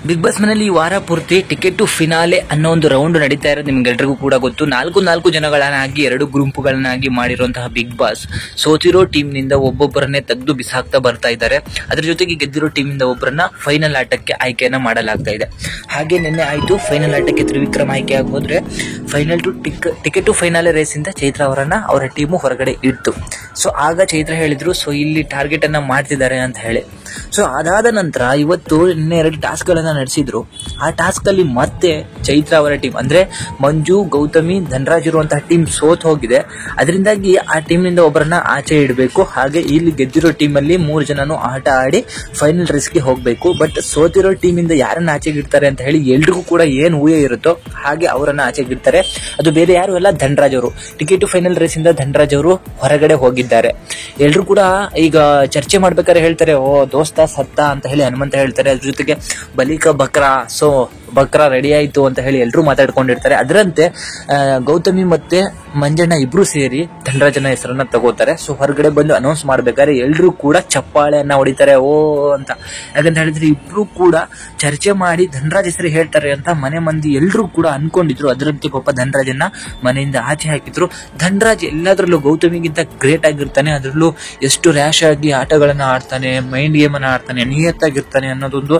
Big boss ಮನೆಯಲ್ಲಿ ಈ ವಾರ ಪೂರ್ತಿ ಟಿಕೆಟ್ ಟು ಫಿನಾಲೆ ಅನ್ನೋ ಒಂದು ರೌಂಡ್ ನಡೀತಾ ಇರೋದು ನಿಮ್ಗೆಲ್ರಿಗೂ ಕೂಡ ಗೊತ್ತು. ನಾಲ್ಕು ಜನಗಳನ್ನಾಗಿ 2 ಗುಂಪುಗಳನ್ನಾಗಿ ಮಾಡಿರುವಂತಹ ಬಿಗ್ ಬಾಸ್ ಸೋತಿರೋ ಟೀಮ್ ನಿಂದ ಒಬ್ಬೊಬ್ಬರನ್ನೇ ತೆಗೆದು ಬಿಸಾಕ್ತಾ ಬರ್ತಾ ಇದ್ದಾರೆ. ಅದ್ರ ಜೊತೆಗೆ ಗೆದ್ದಿರೋ ಟೀಮ್ ಇಂದ ಒಬ್ಬರನ್ನ ಫೈನಲ್ ಆಟಕ್ಕೆ ಆಯ್ಕೆಯನ್ನ ಮಾಡಲಾಗ್ತಾ ಇದೆ. ಹಾಗೆ ನಿನ್ನೆ ಆಯ್ತು ಫೈನಲ್ ಆಟಕ್ಕೆ ತ್ರಿವಿಕ್ರಮ್ ಆಯ್ಕೆ ಆಗೋದ್ರೆ final to ticket to final race ಇಂದ ಚೈತ್ರ ಅವರನ್ನ ಅವರ ಟೀಮು ಹೊರಗಡೆ ಇಡ್ತು. ಸೊ ಆಗ ಚೈತ್ರ ಹೇಳಿದ್ರು, ಸೊ ಇಲ್ಲಿ ಟಾರ್ಗೆಟ್ ಅನ್ನ ಮಾಡ್ತಿದ್ದಾರೆ ಅಂತ ಹೇಳಿ. ಸೊ ಅದಾದ ನಂತರ ಇವತ್ತು ನಿನ್ನೆ 2 ಟಾಸ್ಕ್ ಗಳನ್ನ ನಡೆಸಿದ್ರು. ಆ ಟಾಸ್ಕ್ ಅಲ್ಲಿ ಮತ್ತೆ ಚೈತ್ರ ಅವರ ಟೀಮ್ ಅಂದ್ರೆ ಮಂಜು, ಗೌತಮಿ, ಧನರಾಜ್ ಇರುವಂತಹ ಟೀಮ್ ಸೋತ್ ಹೋಗಿದೆ. ಅದರಿಂದಾಗಿ ಆ ಟೀಮ್ ನಿಂದ ಒಬ್ಬರನ್ನ ಆಚೆ ಇಡಬೇಕು. ಹಾಗೆ ಇಲ್ಲಿ ಗೆದ್ದಿರೋ ಟೀಮ್ ಅಲ್ಲಿ 3 ಜನನು ಆಟ ಆಡಿ ಫೈನಲ್ ರೇಸ್ಗೆ ಹೋಗ್ಬೇಕು. ಬಟ್ ಸೋತಿರೋ ಟೀಮ್ ಇಂದ ಯಾರನ್ನ ಆಚೆಗೆ ಇಡ್ತಾರೆ ಅಂತ ಹೇಳಿ ಎಲ್ರಿಗೂ ಕೂಡ ಏನ್ ಊಹೆ ಇರುತ್ತೋ ಹಾಗೆ ಅವರನ್ನ ಆಚೆಗೆ ಇಡ್ತಾರೆ. ಅದು ಬೇರೆ ಯಾರು ಅಲ್ಲ, ಧನರಾಜ್ ಅವರು. ಟಿಕೆಟ್ ಟು ಫೈನಲ್ ರೇಸ್ ಇಂದ ಧನರಾಜ್ ಅವರು ಹೊರಗಡೆ ಹೋಗಿದ್ದಾರೆ. ಎಲ್ರು ಕೂಡ ಈಗ ಚರ್ಚೆ ಮಾಡ್ಬೇಕಾದ್ರೆ ಹೇಳ್ತಾರೆ, ಓ ದೋಸ್ತ ಸತ್ತ ಅಂತ ಹೇಳಿ ಹನುಮಂತ ಹೇಳ್ತಾರೆ. ಅದ್ರ ಜೊತೆಗೆ ಬಲಿಕ ಬಕ್ರಾ, ಸೊ ಬಕ್ರಾ ರೆಡಿ ಆಯ್ತು ಅಂತ ಹೇಳಿ ಎಲ್ರು ಮಾತಾಡ್ಕೊಂಡಿರ್ತಾರೆ. ಅದರಂತೆ ಗೌತಮಿ ಮತ್ತೆ ಮಂಜಣ್ಣ ಇಬ್ರು ಸೇರಿ ಧನರಾಜನ ಹೆಸರನ್ನ ತಗೋತಾರೆ. ಸೊ ಹೊರಗಡೆ ಬಂದು ಅನೌನ್ಸ್ ಮಾಡ್ಬೇಕಾದ್ರೆ ಎಲ್ರು ಕೂಡ ಚಪ್ಪಾಳೆಯನ್ನ ಹೊಡಿತಾರೆ, ಓ ಅಂತ. ಯಾಕಂತ ಹೇಳಿದ್ರೆ ಇಬ್ರು ಕೂಡ ಚರ್ಚೆ ಮಾಡಿ ಧನರಾಜ್ ಹೆಸರು ಹೇಳ್ತಾರೆ ಅಂತ ಮನೆ ಮಂದಿ ಎಲ್ರು ಕೂಡ ಅನ್ಕೊಂಡಿದ್ರು. ಅದರಂತೆ ಪಾಪ ಧನರಾಜನ್ನ ಮನೆಯಿಂದ ಆಚೆ ಹಾಕಿದ್ರು. ಧನರಾಜ್ ಎಲ್ಲಾದ್ರಲ್ಲೂ ಗೌತಮಿಗಿಂತ ಗ್ರೇಟ್ ಆಗಿರ್ತಾನೆ. ಅದ್ರಲ್ಲೂ ಎಷ್ಟು ರ್ಯಾಶ್ ಆಗಿ ಆಟಗಳನ್ನ ಆಡ್ತಾನೆ, ಮೈಂಡ್ ಗೇಮ್ ಅನ್ನ ಆಡ್ತಾನೆ, ನಿಯತ್ತಾಗಿರ್ತಾನೆ ಅನ್ನೋದೊಂದು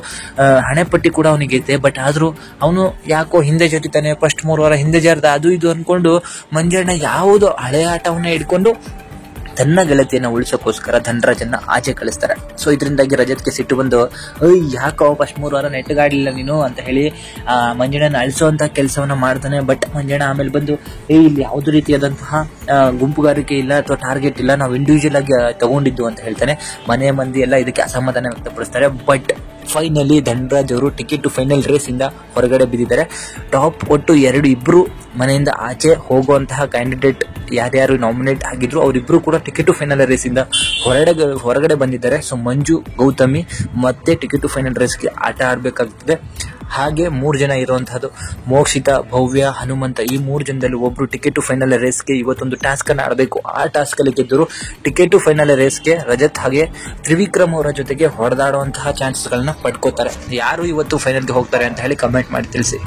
ಹಣೆಪಟ್ಟಿ ಕೂಡ ಅವನಿಗೆ ಇದೆ. ಬಟ್ ಆದ್ರೂ ಅವನು ಯಾಕೋ ಹಿಂದೆ ಜರಿತಾನೆ. ಫಸ್ಟ್ 3 ವಾರ ಹಿಂದೆ ಜಾರ್ದ ಅದು ಇದು ಅನ್ಕೊಂಡು ಮಂಜಣ್ಣ ಯಾವುದೋ ಹಳೆ ಆಟವನ್ನ ಇಟ್ಕೊಂಡು ತನ್ನ ಗೆಳತಿಯನ್ನ ಉಳಿಸೋಕೋಸ್ಕರ ಧನರಾಜನ್ನ ಆಚೆ ಕಳಿಸ್ತಾರೆ. ಸೊ ಇದರಿಂದಾಗಿ ರಜತ್ಗೆ ಸಿಟ್ಟು ಬಂದು, ಯಾಕೋ ಫಸ್ಟ್ 3 ವಾರ ನೆಟ್ಟಗಾಡ್ಲಿಲ್ಲ ನೀನು ಅಂತ ಹೇಳಿ ಮಂಜಣ್ಣನ ಅಳಿಸುವಂತ ಕೆಲಸವನ್ನ ಮಾಡ್ತಾನೆ. ಬಟ್ ಮಂಜಣ್ಣ ಆಮೇಲೆ ಬಂದು, ಇಲ್ಲಿ ಯಾವುದೇ ರೀತಿಯಾದಂತಹ ಗುಂಪುಗಾರಿಕೆ ಇಲ್ಲ ಅಥವಾ ಟಾರ್ಗೆಟ್ ಇಲ್ಲ, ನಾವು ಇಂಡಿವಿಜುವಲ್ ಆಗಿ ತಗೊಂಡಿದ್ದು ಅಂತ ಹೇಳ್ತಾನೆ. ಮನೆ ಮಂದಿ ಎಲ್ಲ ಇದಕ್ಕೆ ಅಸಮಾಧಾನ ವ್ಯಕ್ತಪಡಿಸ್ತಾರೆ. ಬಟ್ ಫೈನಲಿ ಧನರಾಜ್ ಅವರು ಟಿಕೆಟ್ ಟು ಫೈನಲ್ ರೇಸ್ ಇಂದ ಹೊರಗಡೆ ಬಿದ್ದಿದ್ದಾರೆ. ಟಾಪ್ ಒಟ್ಟು 2 ಮನೆಯಿಂದ ಆಚೆ ಹೋಗುವಂತಹ ಕ್ಯಾಂಡಿಡೇಟ್ ಯಾರ್ಯಾರು ನಾಮಿನೇಟ್ ಆಗಿದ್ರು ಅವರಿಬ್ರು ಕೂಡ ಟಿಕೆಟ್ ಟು ಫೈನಲ್ ರೇಸ್ ಇಂದ ಹೊರಗಡೆ ಬಂದಿದ್ದಾರೆ. ಸೊ ಮಂಜು, ಗೌತಮಿ ಮತ್ತೆ ಟಿಕೆಟ್ ಟು ಫೈನಲ್ ರೇಸ್ಗೆ ಆಟ ಆಡಬೇಕಾಗ್ತದೆ. ಹಾಗೆ 3 ಜನ ಇರುವಂತಹದ್ದು ಮೋಕ್ಷಿತ, ಭವ್ಯ, ಹನುಮಂತ. ಈ 3 ಜನದಲ್ಲಿ ಒಬ್ರು ಟಿಕೆಟ್ ಟು ಫೈನಲ್ ರೇಸ್ಗೆ ಇವತ್ತೊಂದು ಟಾಸ್ಕ್ ಅನ್ನು ಆಡಬೇಕು. ಆ ಟಾಸ್ಕ್ ಅಲ್ಲಿ ಗೆದ್ದರು ಟಿಕೆಟ್ ಟು ಫೈನಲ್ ರೇಸ್ಗೆ ರಜತ್ ಹಾಗೆ ತ್ರಿವಿಕ್ರಮ್ ಅವರ ಜೊತೆಗೆ ಹೊಡೆದಾಡುವಂತಹ ಚಾನ್ಸಸ್ ಗಳನ್ನ ಪಡ್ಕೋತಾರೆ. ಯಾರು ಇವತ್ತು ಫೈನಲ್ಗೆ ಹೋಗ್ತಾರೆ ಅಂತ ಹೇಳಿ ಕಮೆಂಟ್ ಮಾಡಿ ತಿಳಿಸಿ.